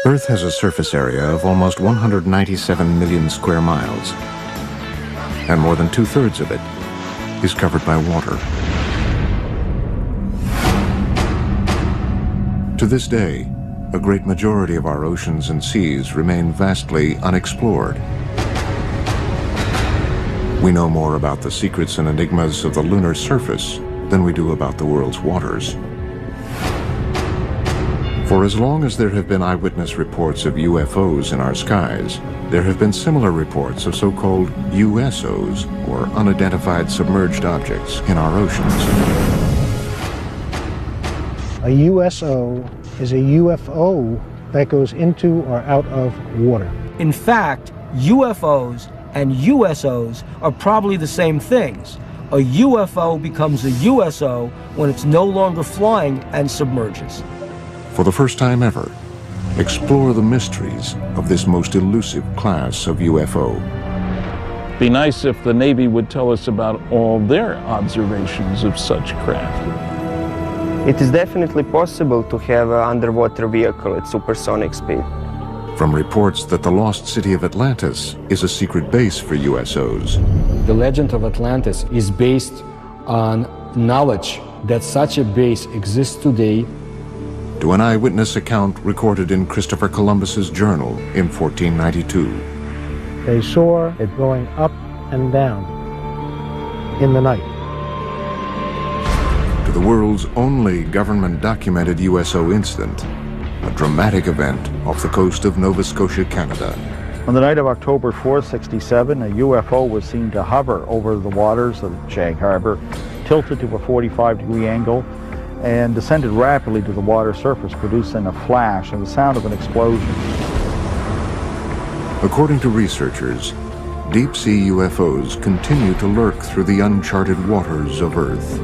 Earth has a surface area of almost 197 million square miles, and more than two-thirds of it is covered by water. To this day, a great majority of our oceans and seas remain vastly unexplored. We know more about the secrets and enigmas of the lunar surface than we do about the world's waters. For as long as there have been eyewitness reports of UFOs in our skies, there have been similar reports of so-called U.S.Os, or unidentified submerged objects, in our oceans. A U.S.O. is a UFO that goes into or out of water. In fact, UFOs and USOs are probably the same things. A UFO becomes a USO when it's no longer flying and submerges. For the first time ever, explore the mysteries of this most elusive class of UFO. Be nice if the Navy would tell us about all their observations of such craft. It is definitely possible to have an underwater vehicle at supersonic speed. From reports that the lost city of Atlantis is a secret base for USOs. The legend of Atlantis is based on knowledge that such a base exists today. To an eyewitness account recorded in Christopher Columbus's journal in 1492. They saw it going up and down in the night. To the world's only government-documented USO incident, a dramatic event off the coast of Nova Scotia, Canada. On the night of October 4, 1967, a UFO was seen to hover over the waters of Shank Harbor, tilted to a 45-degree angle, and descended rapidly to the water surface, producing a flash and the sound of an explosion. According to researchers, deep-sea UFOs continue to lurk through the uncharted waters of Earth.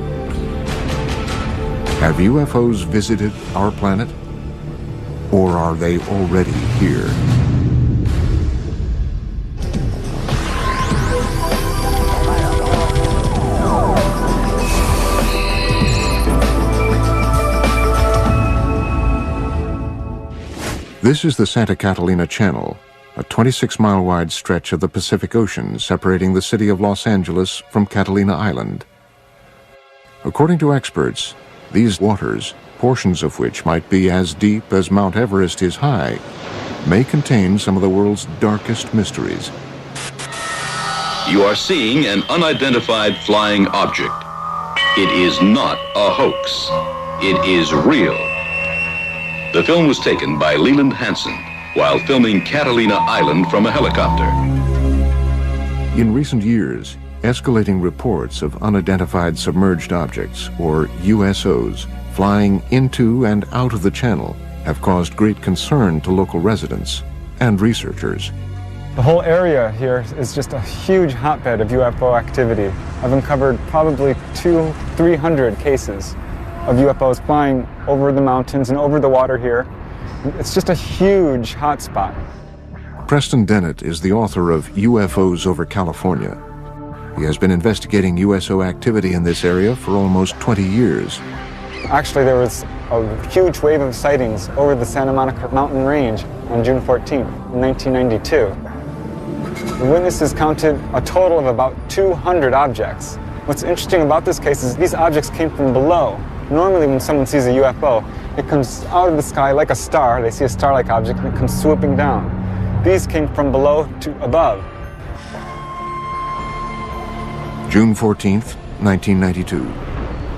Have UFOs visited our planet? Or are they already here? This is the Santa Catalina Channel, a 26-mile-wide stretch of the Pacific Ocean separating the city of Los Angeles from Catalina Island. According to experts, these waters, portions of which might be as deep as Mount Everest is high, may contain some of the world's darkest mysteries. You are seeing an unidentified flying object. It is not a hoax. It is real. The film was taken by Leland Hansen while filming Catalina Island from a helicopter. In recent years, escalating reports of unidentified submerged objects, or USOs, flying into and out of the channel have caused great concern to local residents and researchers. The whole area here is just a huge hotbed of UFO activity. I've uncovered probably 200-300 cases of UFOs flying over the mountains and over the water here. It's just a huge hotspot. Preston Dennett is the author of UFOs over California. He has been investigating USO activity in this area for almost 20 years. Actually, there was a huge wave of sightings over the Santa Monica mountain range on June 14th, 1992. The witnesses counted a total of about 200 objects. What's interesting about this case is these objects came from below. Normally when someone sees a UFO, it comes out of the sky like a star. They see a star-like object and it comes swooping down. These came from below to above. June 14th, 1992,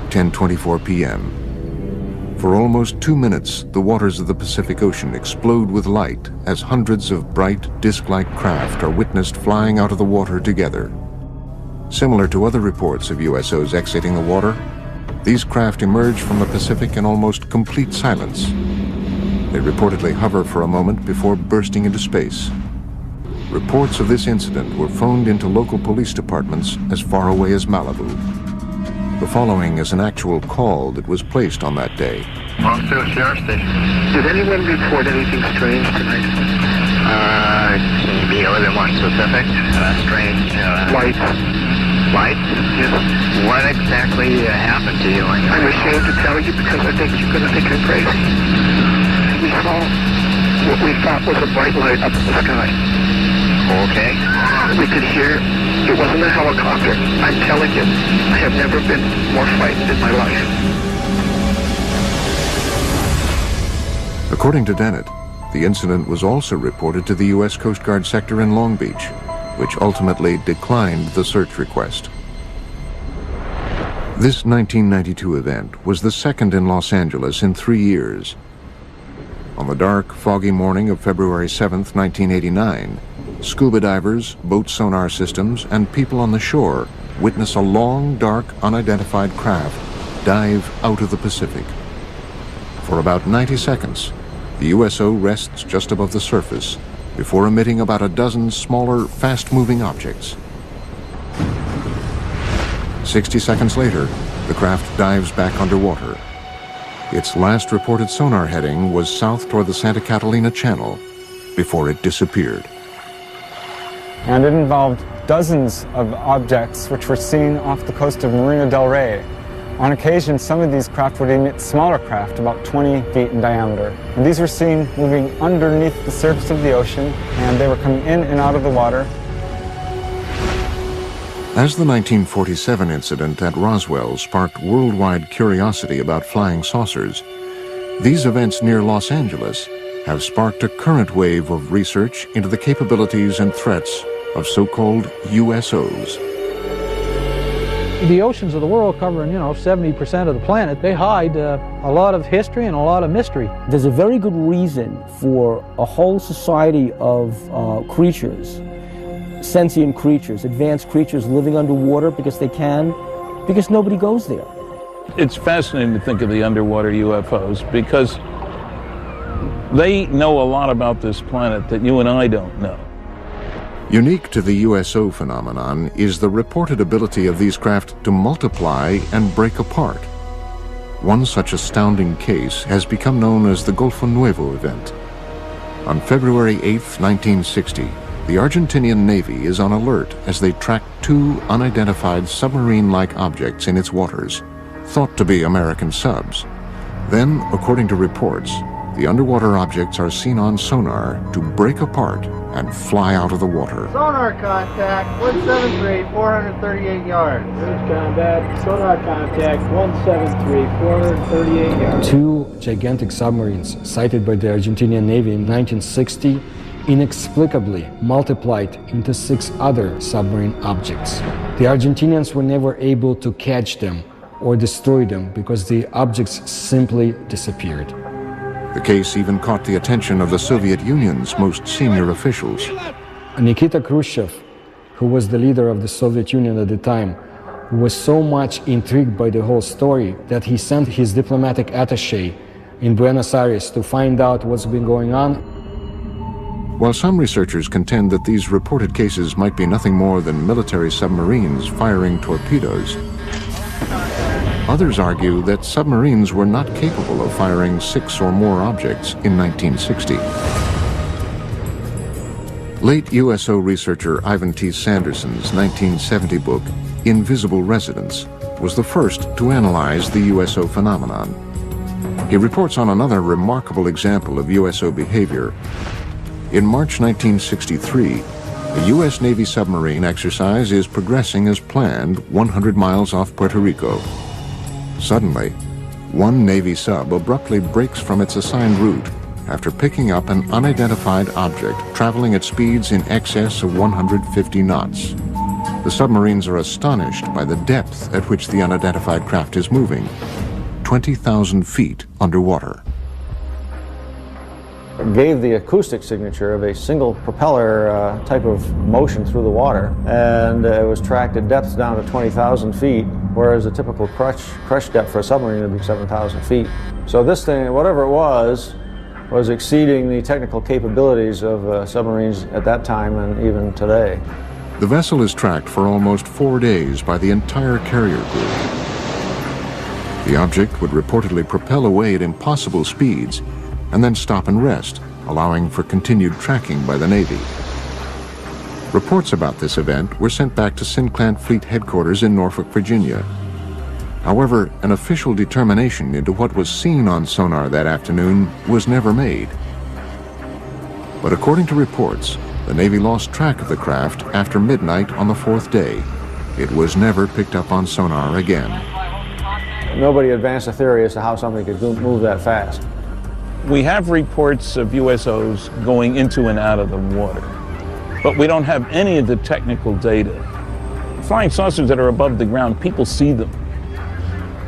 10:24 p.m. For almost 2 minutes, the waters of the Pacific Ocean explode with light as hundreds of bright, disc-like craft are witnessed flying out of the water together. Similar to other reports of USOs exiting the water, these craft emerge from the Pacific in almost complete silence. They reportedly hover for a moment before bursting into space. Reports of this incident were phoned into local police departments as far away as Malibu. The following is an actual call that was placed on that day. Officer, Sheriff Station. Did anyone report anything strange tonight? Can you be a little bit more specific? Strange. Lights. Lights? Yes. What exactly happened to you? I'm ashamed to tell you because I think you're going to think I'm crazy. We saw what we thought was a bright light up in the sky. Okay. We could hear it wasn't a helicopter. I'm telling you, I have never been more frightened in my life. According to Dennett, the incident was also reported to the U.S. Coast Guard sector in Long Beach, which ultimately declined the search request. This 1992 event was the second in Los Angeles in 3 years. On the dark, foggy morning of February 7th, 1989, scuba divers, boat sonar systems, and people on the shore witness a long, dark, unidentified craft dive out of the Pacific. For about 90 seconds, the U.S.O. rests just above the surface before emitting about a dozen smaller, fast-moving objects. 60 seconds later, the craft dives back underwater. Its last reported sonar heading was south toward the Santa Catalina Channel before it disappeared. And it involved dozens of objects which were seen off the coast of Marina del Rey. On occasion, some of these craft would emit smaller craft, about 20 feet in diameter. And these were seen moving underneath the surface of the ocean, and they were coming in and out of the water. As the 1947 incident at Roswell sparked worldwide curiosity about flying saucers, these events near Los Angeles have sparked a current wave of research into the capabilities and threats of so-called U.S.Os. The oceans of the world covering, 70% of the planet, they hide a lot of history and a lot of mystery. There's a very good reason for a whole society of creatures, sentient creatures, advanced creatures living underwater because nobody goes there. It's fascinating to think of the underwater UFOs because they know a lot about this planet that you and I don't know. Unique to the U.S.O. phenomenon is the reported ability of these craft to multiply and break apart. One such astounding case has become known as the Golfo Nuevo event. On February 8, 1960, the Argentinian Navy is on alert as they track two unidentified submarine-like objects in its waters, thought to be American subs. Then, according to reports, the underwater objects are seen on sonar to break apart and fly out of the water. Sonar contact, 173, 438 yards. Bridge combat, sonar contact, 173, 438 yards. Two gigantic submarines sighted by the Argentinian Navy in 1960 inexplicably multiplied into 6 other submarine objects. The Argentinians were never able to catch them or destroy them because the objects simply disappeared. The case even caught the attention of the Soviet Union's most senior officials. Nikita Khrushchev, who was the leader of the Soviet Union at the time, was so much intrigued by the whole story that he sent his diplomatic attaché in Buenos Aires to find out what's been going on. While some researchers contend that these reported cases might be nothing more than military submarines firing torpedoes, others argue that submarines were not capable of firing 6 or more objects in 1960. Late U.S.O. researcher Ivan T. Sanderson's 1970 book, Invisible Residents, was the first to analyze the U.S.O. phenomenon. He reports on another remarkable example of U.S.O. behavior. In March 1963, a U.S. Navy submarine exercise is progressing as planned 100 miles off Puerto Rico. Suddenly, one Navy sub abruptly breaks from its assigned route after picking up an unidentified object traveling at speeds in excess of 150 knots. The submarines are astonished by the depth at which the unidentified craft is moving, 20,000 feet underwater. It gave the acoustic signature of a single propeller type of motion through the water, and it was tracked at depths down to 20,000 feet, whereas a typical crush depth for a submarine would be 7,000 feet. So this thing, whatever it was exceeding the technical capabilities of submarines at that time and even today. The vessel is tracked for almost 4 days by the entire carrier group. The object would reportedly propel away at impossible speeds and then stop and rest, allowing for continued tracking by the Navy. Reports about this event were sent back to Sinclair Fleet Headquarters in Norfolk, Virginia. However, an official determination into what was seen on sonar that afternoon was never made. But according to reports, the Navy lost track of the craft after midnight on the fourth day. It was never picked up on sonar again. Nobody advanced a theory as to how something could move that fast. We have reports of USOs going into and out of the water, but we don't have any of the technical data. Flying saucers that are above the ground, people see them.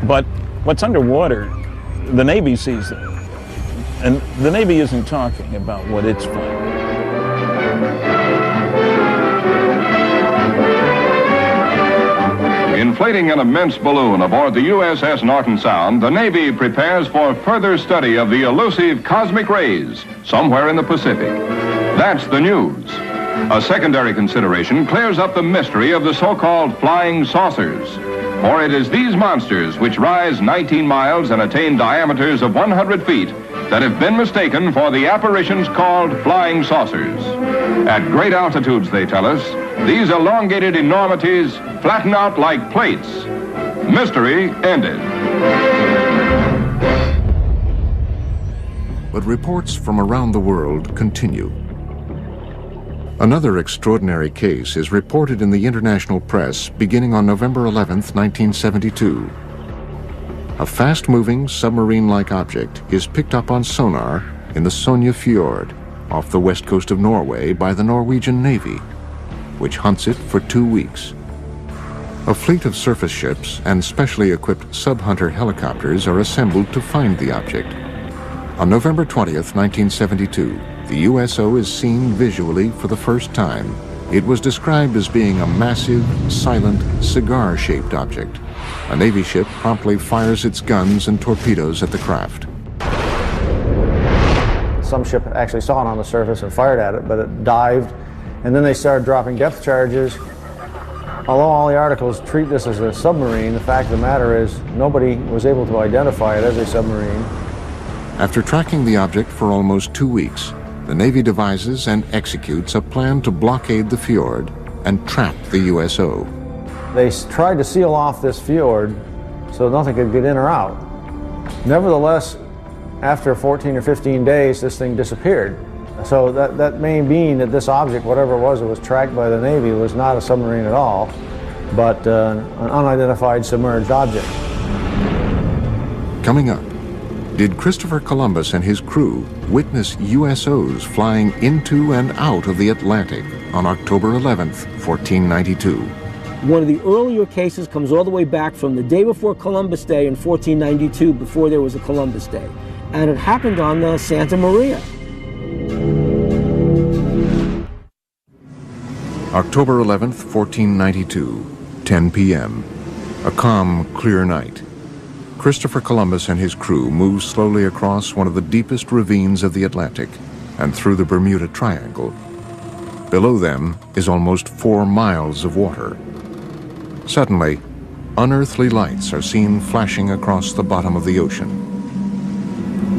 But what's underwater, the Navy sees them. And the Navy isn't talking about what it's flying. Inflating an immense balloon aboard the USS Norton Sound, the Navy prepares for further study of the elusive cosmic rays somewhere in the Pacific. That's the news. A secondary consideration clears up the mystery of the so-called flying saucers. For it is these monsters, which rise 19 miles and attain diameters of 100 feet, that have been mistaken for the apparitions called flying saucers. At great altitudes, they tell us, these elongated enormities flatten out like plates. Mystery ended. But reports from around the world continue. Another extraordinary case is reported in the international press beginning on November 11th, 1972. A fast-moving submarine-like object is picked up on sonar in the Sonja Fjord off the west coast of Norway by the Norwegian Navy, which hunts it for 2 weeks. A fleet of surface ships and specially equipped sub-hunter helicopters are assembled to find the object. On November 20th, 1972, the U.S.O. is seen visually for the first time. It was described as being a massive, silent, cigar-shaped object. A Navy ship promptly fires its guns and torpedoes at the craft. Some ship actually saw it on the surface and fired at it, but it dived, and then they started dropping depth charges. Although all the articles treat this as a submarine, the fact of the matter is nobody was able to identify it as a submarine. After tracking the object for almost 2 weeks, the Navy devises and executes a plan to blockade the fjord and trap the U.S.O. They tried to seal off this fjord so nothing could get in or out. Nevertheless, after 14 or 15 days, this thing disappeared. So that may mean that this object, whatever it was tracked by the Navy, was not a submarine at all, but an unidentified submerged object. Coming up, did Christopher Columbus and his crew witness USOs flying into and out of the Atlantic on October 11th, 1492? One of the earlier cases comes all the way back from the day before Columbus Day in 1492, before there was a Columbus Day. And it happened on the Santa Maria. October 11th, 1492, 10 p.m. A calm, clear night. Christopher Columbus and his crew move slowly across one of the deepest ravines of the Atlantic and through the Bermuda Triangle. Below them is almost 4 miles of water. Suddenly, unearthly lights are seen flashing across the bottom of the ocean.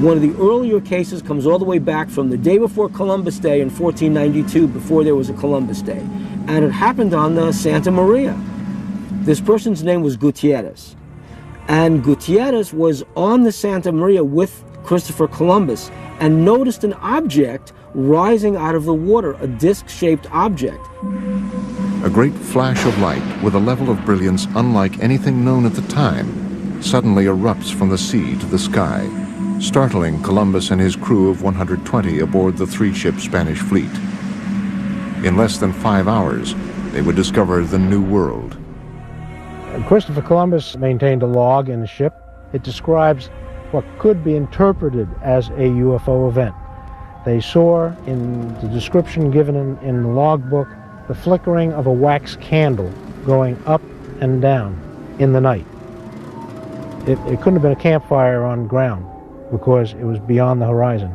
One of the earlier cases comes all the way back from the day before Columbus Day in 1492, before there was a Columbus Day. And it happened on the Santa Maria. This person's name was Gutierrez. And Gutierrez was on the Santa Maria with Christopher Columbus and noticed an object rising out of the water, a disc-shaped object. A great flash of light with a level of brilliance unlike anything known at the time suddenly erupts from the sea to the sky, startling Columbus and his crew of 120 aboard the 3-ship Spanish fleet. In less than 5 hours, they would discover the New World. Christopher Columbus maintained a log in the ship. It describes what could be interpreted as a UFO event. They saw, in the description given in the logbook, the flickering of a wax candle going up and down in the night. It couldn't have been a campfire on ground because it was beyond the horizon.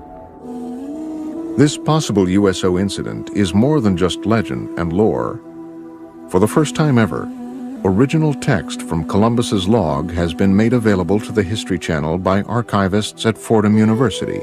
This possible USO incident is more than just legend and lore. For the first time ever, original text from Columbus's log has been made available to the History Channel by archivists at Fordham University.